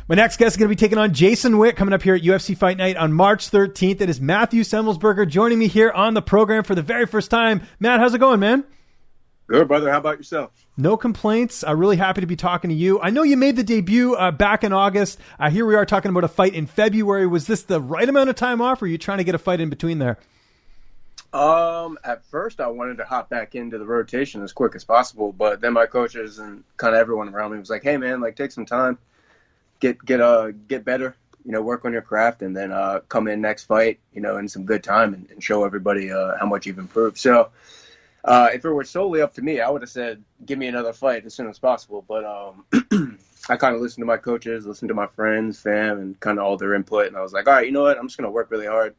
My next guest is going to be taking on Jason Witt coming up here at UFC Fight Night on March 13th. It is Matthew Semelsberger joining me here on the program for the very first time. Matt, how's it going, man? Good, brother. How about yourself? No complaints. I'm really happy to be talking to you. I know you made the debut back in August. Here we are talking about a fight in February. Was this the right amount of time off, or are you trying to get a fight in between there? At first I wanted to hop back into the rotation as quick as possible, but then my coaches and kind of everyone around me was like, "Hey, man, like take some time, get better, work on your craft, and then come in next fight, in some good time and show everybody how much you've improved." So if it were solely up to me, I would have said, "Give me another fight as soon as possible." But I kind of listened to my coaches, listened to my friends, fam, and kind of all their input, and I was like, "All right, you know what? I'm just gonna work really hard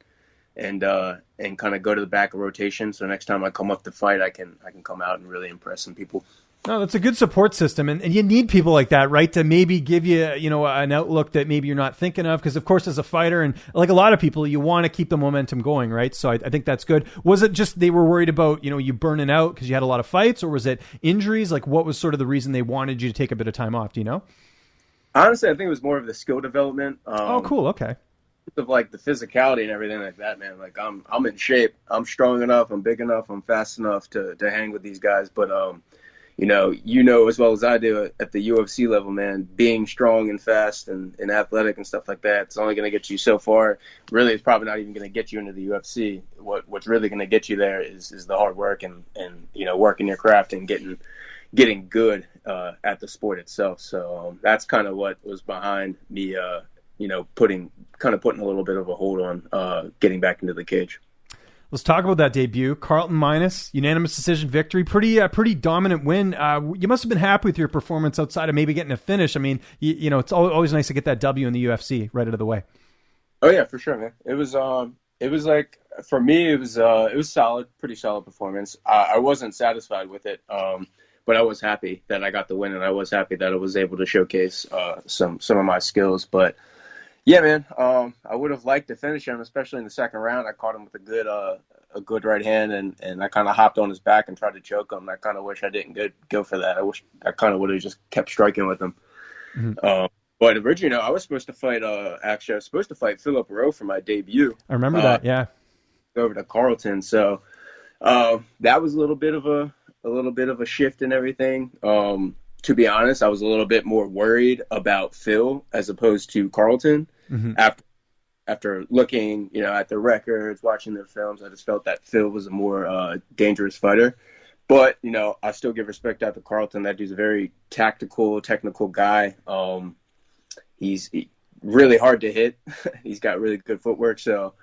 and kind of go to the back of rotation. So next time I come up to fight, I can come out and really impress some people." No, that's a good support system. And you need people like that, right? To maybe give you, an outlook that maybe you're not thinking of. Because of course, as a fighter and like a lot of people, you want to keep the momentum going, right? So I think that's good. Was it just, they were worried about, you burning out because you had a lot of fights, or was it injuries? Like what was sort of the reason they wanted you to take a bit of time off? Do you know? Honestly, I think it was more of the skill development. Oh, cool. Okay. Of like the physicality and everything like that, man. Like I'm in shape. I'm strong enough. I'm big enough. I'm fast enough to hang with these guys. But as well as I do at the UFC level, man, being strong and fast and athletic and stuff like that, it's only going to get you so far. Really, it's probably not even going to get you into the UFC. What's really going to get you there is the hard work and working your craft and getting good at the sport itself. So that's kind of what was behind me, putting a little bit of a hold on getting back into the cage. Let's talk about that debut. Carlton minus, unanimous decision victory. Pretty dominant win. You must have been happy with your performance outside of maybe getting a finish. I mean, it's always nice to get that W in the UFC right out of the way. Oh yeah, for sure, man. It was like, for me, it was solid, pretty solid performance. I wasn't satisfied with it, but I was happy that I got the win, and I was happy that I was able to showcase some of my skills. But yeah, man, I would have liked to finish him, especially in the second round. I caught him with a good right hand, and I kind of hopped on his back and tried to choke him. I kind of wish I didn't go for that. I wish I kind of would have just kept striking with him. Mm-hmm. But originally, I was supposed to fight Philip Rowe for my debut. I remember that, yeah. Over to Carlton, so that was a little bit of a shift in everything. To be honest, I was a little bit more worried about Phil as opposed to Carlton. Mm-hmm. After looking, at their records, watching their films, I just felt that Phil was a more dangerous fighter. But, I still give respect out to Carlton. That dude's a very technical guy. He's really hard to hit. He's got really good footwork. So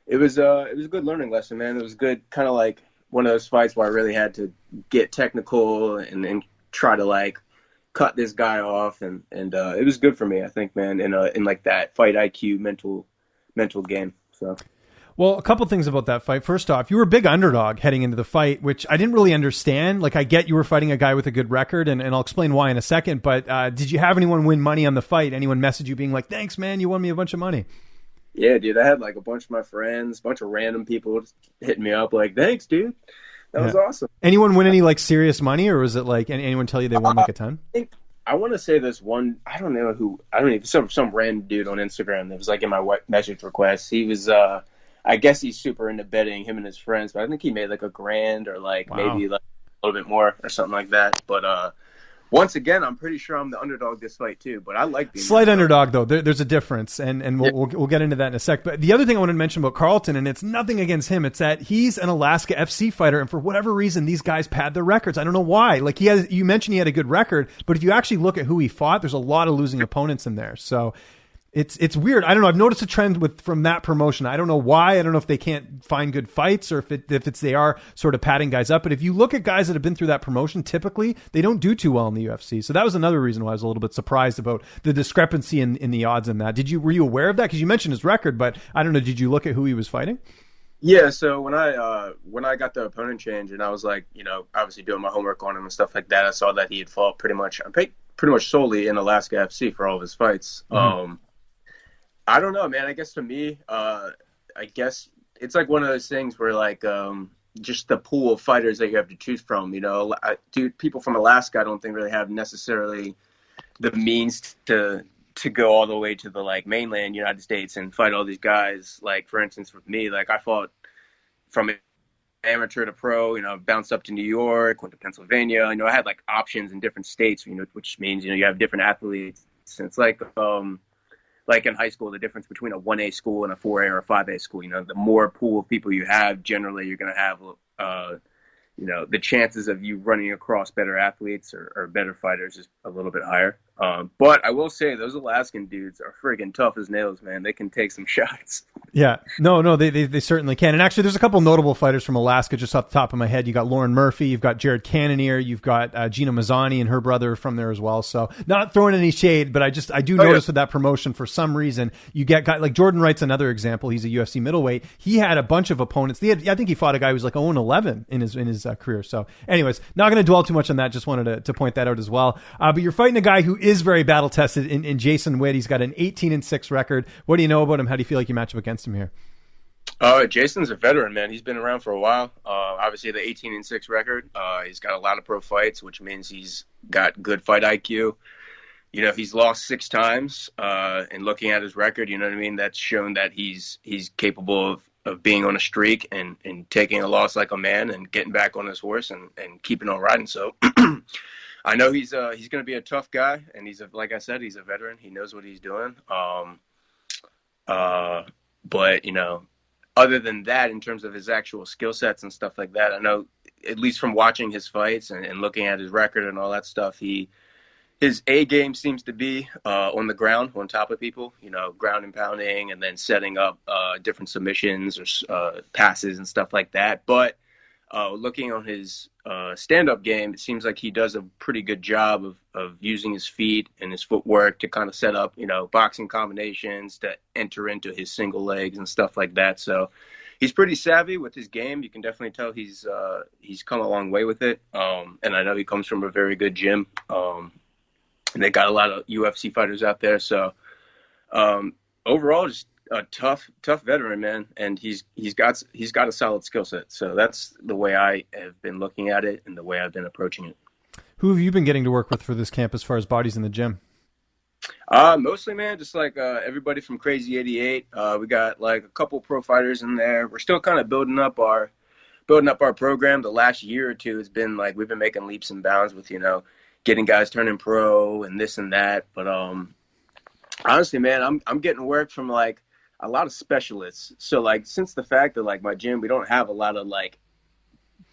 it was a good learning lesson, man. It was good, kind of like one of those fights where I really had to get technical and try to like cut this guy off, and it was good for me, I think, man, in like that fight IQ mental game. So, well, a couple things about that fight. First off, you were a big underdog heading into the fight, which I didn't really understand. Like, I get you were fighting a guy with a good record, and I'll explain why in a second, but did you have anyone win money on the fight? Anyone message you being like, "Thanks, man, you won me a bunch of money"? Yeah, dude, I had like a bunch of my friends, a bunch of random people just hitting me up like, "Thanks, dude. That was awesome." Anyone win any like serious money, or was it like anyone tell you they won like a ton? I want to say this one. I don't know, some random dude on Instagram that was like in my message request. He was, I guess he's super into betting, him and his friends. But I think he made like $1,000 or like maybe like a little bit more or something like that. But once again, I'm pretty sure I'm the underdog this fight too, but I like being slight underdog though. There's a difference, and we'll get into that in a sec. But the other thing I wanted to mention about Carlton, and it's nothing against him, it's that he's an Alaska FC fighter, and for whatever reason, these guys pad their records. I don't know why. Like you mentioned he had a good record, but if you actually look at who he fought, there's a lot of losing opponents in there. So it's weird. I don't know. I've noticed a trend from that promotion. I don't know why. I don't know if they can't find good fights or if they are sort of padding guys up. But if you look at guys that have been through that promotion, typically they don't do too well in the UFC. So that was another reason why I was a little bit surprised about the discrepancy in the odds in that. Were you aware of that? Because you mentioned his record, but I don't know. Did you look at who he was fighting? Yeah. So when I got the opponent change and I was like, obviously doing my homework on him and stuff like that, I saw that he had fought pretty much solely in Alaska FC for all of his fights. Mm-hmm. I don't know, man. I guess to me, I guess it's like one of those things where like just the pool of fighters that you have to choose from, people from Alaska I don't think really have necessarily the means to to go all the way to the like mainland United States and fight all these guys. Like, for instance, with me, like I fought from amateur to pro, bounced up to New York, went to Pennsylvania. I had like options in different states, which means, you have different athletes. And it's like in high school, the difference between a 1A school and a 4A or a 5A school, the more pool of people you have, generally you're going to have, the chances of you running across better athletes or better fighters is a little bit higher. But I will say those Alaskan dudes are friggin' tough as nails, man. They can take some shots. Yeah, no, they certainly can. And actually, there's a couple notable fighters from Alaska just off the top of my head. You got Lauren Murphy, you've got Jared Cannonier, you've got Gina Mazzani and her brother from there as well. So not throwing any shade, but I do notice with that promotion, for some reason, you get guys like Jordan Wright's another example. He's a UFC middleweight. He had a bunch of opponents. I think he fought a guy who was like 0-11 in his career. So anyways, not going to dwell too much on that. Just wanted to point that out as well. But you're fighting a guy who is very battle tested in Jason Witt. He's got an 18-6 record. What do you know about him? How do you feel like you match up against him here? Jason's a veteran, man. He's been around for a while. Obviously, the 18-6 record. He's got a lot of pro fights, which means he's got good fight IQ. He's lost 6 times. And looking at his record, you know what I mean? That's shown that he's capable of being on a streak and taking a loss like a man and getting back on his horse and keeping on riding. So I know he's going to be a tough guy, and like I said, he's a veteran. He knows what he's doing. But other than that, in terms of his actual skill sets and stuff like that, I know, at least from watching his fights and looking at his record and all that stuff, his A game seems to be on the ground, on top of people, ground and pounding, and then setting up different submissions or passes and stuff like that. But looking on his stand-up game, it seems like he does a pretty good job of using his feet and his footwork to kind of set up, boxing combinations to enter into his single legs and stuff like that. So he's pretty savvy with his game. You can definitely tell he's come a long way with it. And I know he comes from a very good gym. And they got a lot of UFC fighters out there. So overall, just a tough veteran, man, and he's got a solid skill set. So that's the way I have been looking at it and the way I've been approaching it. Who have you been getting to work with for this camp as far as bodies in the gym? Mostly, man, just like everybody from Crazy 88. We got like a couple pro fighters in there. We're still kind of building up our program. The last year or two has been like we've been making leaps and bounds with getting guys turning pro and this and that. But honestly, man, I'm getting work from like a lot of specialists. So like, since the fact that like my gym, we don't have a lot of like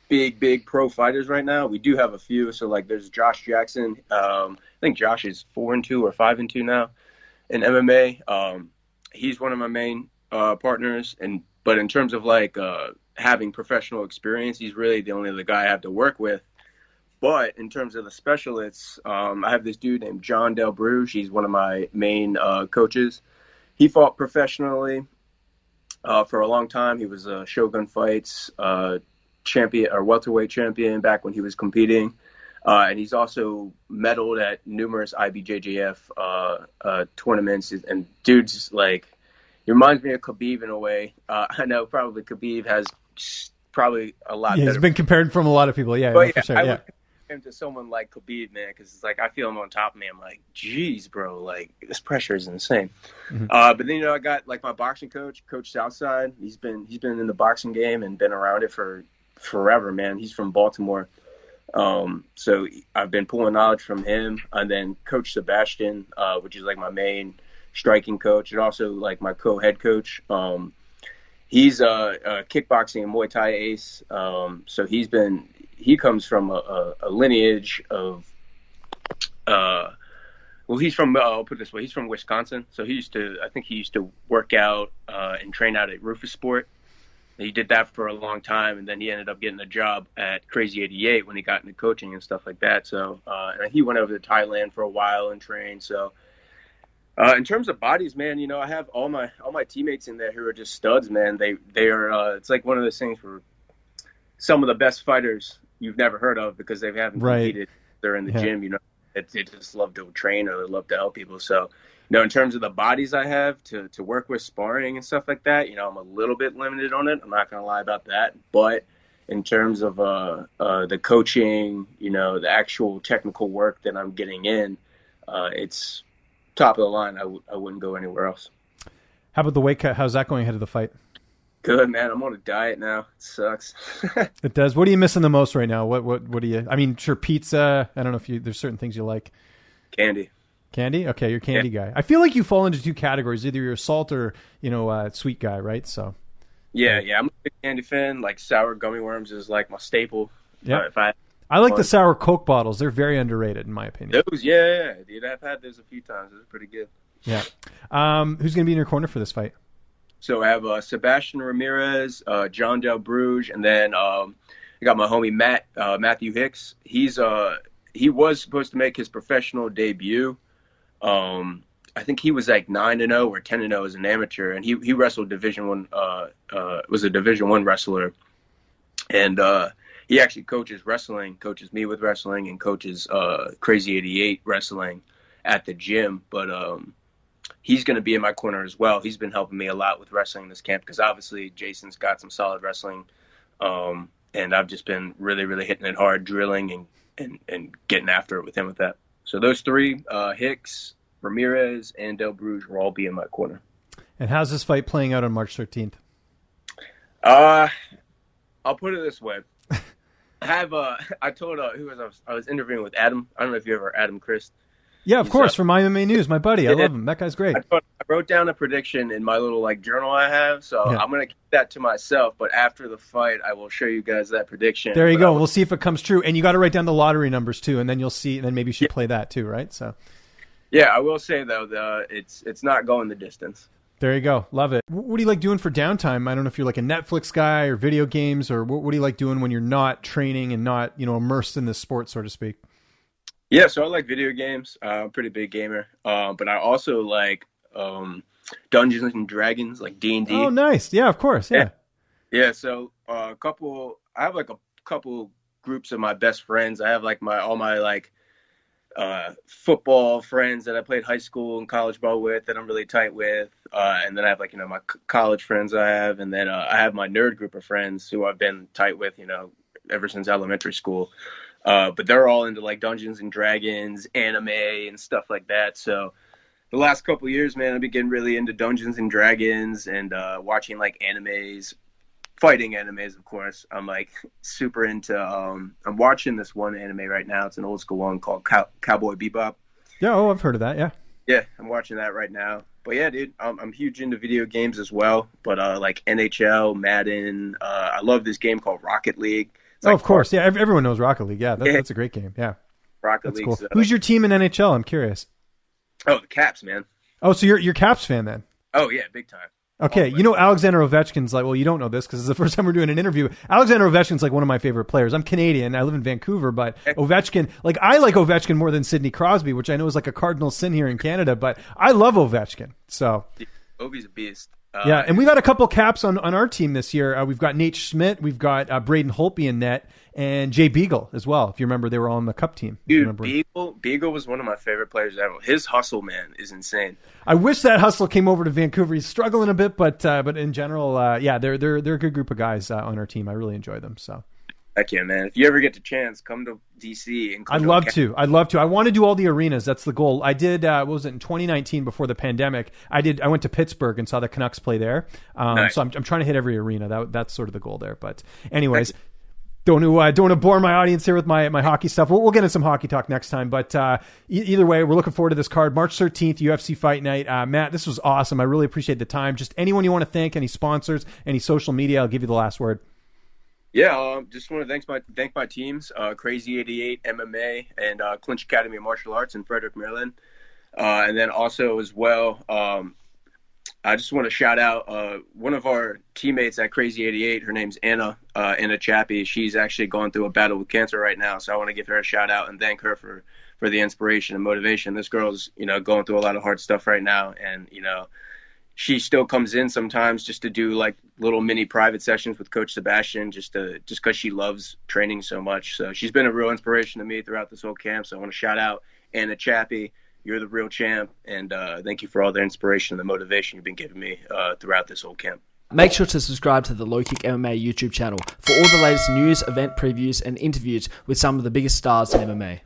big pro fighters right now. We do have a few. So like there's Josh Jackson. I think Josh is 4-2 or 5-2 now in MMA. He's one of my main partners. But in terms of like having professional experience, he's really the only other guy I have to work with. But in terms of the specialists, I have this dude named John Del Bruges. He's one of my main coaches. He fought professionally for a long time. He was a Shogun Fights champion or welterweight champion back when he was competing. And he's also medaled at numerous IBJJF tournaments. And dude's like, he reminds me of Khabib in a way. I know probably Khabib has probably a lot better. He's been compared from a lot of people. Yeah, but for sure. I would him to someone like Khabib, man, because it's like I feel him on top of me. I'm like, geez, bro, like this pressure is insane. Mm-hmm. But then I got like my boxing coach, Coach Southside. He's been in the boxing game and been around it for forever, man. He's from Baltimore, so I've been pulling knowledge from him. And then Coach Sebastian, which is like my main striking coach, and also like my co-head coach. He's a kickboxing and Muay Thai ace. So he comes from a lineage of, he's from, I'll put it this way, he's from Wisconsin. So he used to work out and train out at Rufus Sport. He did that for a long time, and then he ended up getting a job at Crazy 88 when he got into coaching and stuff like that. So and he went over to Thailand for a while and trained. So in terms of bodies, man, I have all my teammates in there who are just studs, man. They are. It's like one of those things where some of the best fighters you've never heard of because they haven't competed. They're in the gym, They just love to train or they love to help people. So, in terms of the bodies I have to work with, sparring and stuff like that, I'm a little bit limited on it. I'm not going to lie about that. But in terms of the coaching, the actual technical work that I'm getting in, it's top of the line. I wouldn't go anywhere else. How about the weight cut? How's that going ahead of the fight? Good, man. I'm on a diet now. It sucks. It does. What are you missing the most right now? What do you? I mean, sure, pizza. I don't know if there's certain things you like. Candy. Candy? Okay, you're a candy guy. I feel like you fall into two categories. Either you're a salt or sweet guy, right? So. Yeah. I'm a big candy fan. Like sour gummy worms is like my staple. Yeah. I like the sour Coke bottles. They're very underrated, in my opinion. Those, yeah. Dude, I've had those a few times. Those are pretty good. Yeah. Who's going to be in your corner for this fight? So I have Sebastian Ramirez, John Del Bruges, and then I got my homie Matthew Hicks. He was supposed to make his professional debut. I think he was like 9-0 or 10-0 as an amateur, and he wrestled Division One. Was a Division One wrestler, and he actually coaches me with wrestling, and coaches Crazy 88 wrestling at the gym. But he's going to be in my corner as well. He's been helping me a lot with wrestling this camp because obviously Jason's got some solid wrestling, and I've just been really, really hitting it hard, drilling and getting after it with him with that. So those three, Hicks, Ramirez, and Del Bruges will all be in my corner. And how's this fight playing out on March 13th? I'll put it this way. I told I was interviewing with Adam. I don't know if you ever Adam Christ. Yeah, of course, from MMA News, my buddy. I love him. That guy's great. I wrote down a prediction in my little journal I have, so I'm going to keep that to myself. But after the fight, I will show you guys that prediction. There you go. We'll see if it comes true. And you got to write down the lottery numbers too, and then you'll see. And then maybe you should play that too, right? So. Yeah, I will say though, it's not going the distance. There you go. Love it. What do you like doing for downtime? I don't know if you're like a Netflix guy or video games, or what do you like doing when you're not training and not immersed in the sport, so to speak? Yeah, so I like video games. I'm a pretty big gamer. But I also like Dungeons and Dragons, like D&D. Oh, nice. Yeah, of course. Yeah. Yeah, so I have like a couple groups of my best friends. I have like all my football friends that I played high school and college ball with that I'm really tight with. And then I have my college friends I have. And then I have my nerd group of friends who I've been tight with, ever since elementary school. But they're all into Dungeons and Dragons, anime, and stuff like that. So the last couple of years, man, I've been getting really into Dungeons and Dragons and watching animes, fighting animes, of course. I'm super into. I'm watching this one anime right now. It's an old school one called Cowboy Bebop. Yeah, I've heard of that. Yeah. Yeah, I'm watching that right now. But yeah, dude, I'm huge into video games as well. But NHL, Madden. I love this game called Rocket League. Of course. Yeah, everyone knows Rocket League. Yeah, that's a great game. Yeah. Rocket League. Cool. Who's your team in NHL? I'm curious. Oh, the Caps, man. Oh, so you're Caps fan then? Oh, yeah, big time. Okay, Alexander Ovechkin's you don't know this because it's the first time we're doing an interview. Alexander Ovechkin's one of my favorite players. I'm Canadian. I live in Vancouver, but Ovechkin, I like Ovechkin more than Sidney Crosby, which I know is a cardinal sin here in Canada, but I love Ovechkin. So Ovi's a beast. Yeah, and we got a couple Caps on our team this year. We've got Nate Schmidt, we've got Braden Holtby in net, and Jay Beagle as well. If you remember, they were all on the Cup team. Dude, Beagle was one of my favorite players ever. His hustle, man, is insane. I wish that hustle came over to Vancouver. He's struggling a bit, but in general, they're a good group of guys on our team. I really enjoy them. So. Heck yeah, man. If you ever get the chance, come to DC. I'd love to. I want to do all the arenas. That's the goal. I did, what was it, in 2019 before the pandemic, I went to Pittsburgh and saw the Canucks play there. Nice. So I'm trying to hit every arena. That's sort of the goal there. But anyways, don't want to bore my audience here with my hockey stuff. We'll get into some hockey talk next time. But either way, we're looking forward to this card. March 13th, UFC Fight Night. Matt, this was awesome. I really appreciate the time. Just anyone you want to thank, any sponsors, any social media, I'll give you the last word. Yeah, just want to thank my teams, Crazy 88 MMA and Clinch Academy of Martial Arts in Frederick, Maryland. And then also as well, I just want to shout out one of our teammates at Crazy 88. Her name's Anna Chappie. She's actually going through a battle with cancer right now. So I want to give her a shout out and thank her for the inspiration and motivation. This girl's, going through a lot of hard stuff right now. And, she still comes in sometimes just to do little mini private sessions with Coach Sebastian, just because she loves training so much. So she's been a real inspiration to me throughout this whole camp. So I want to shout out Anna Chappie. You're the real champ. And thank you for all the inspiration and the motivation you've been giving me throughout this whole camp. Make sure to subscribe to the LowKick MMA YouTube channel for all the latest news, event previews, and interviews with some of the biggest stars in MMA.